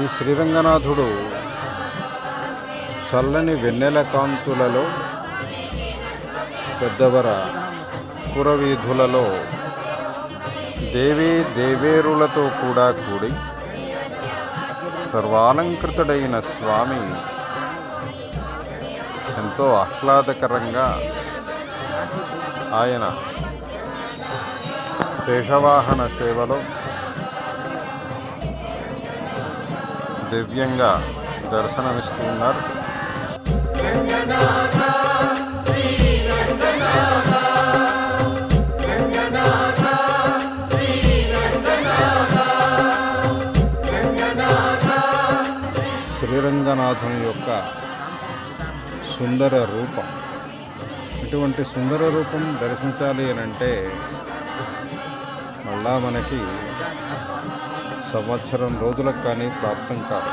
ఈ శ్రీరంగనాథుడు చల్లని వెన్నెల కాంతులలో పెద్దవర పురవీధులలో దేవీ దేవేరులతో కూడా కూడి సర్వాలంకృతుడైన స్వామి ఎంతో ఆహ్లాదకరంగా ఆయన శేషవాహన సేవలో దివ్యంగా దర్శనమిస్తున్నారు. శ్రీరంగనాథుని యొక్క సుందర రూపం. ఇటువంటి సుందర రూపం దర్శించాలి అని అంటే మళ్ళా మనకి సంవత్సరం రోజులకు కానీ ప్రాప్తం కాదు.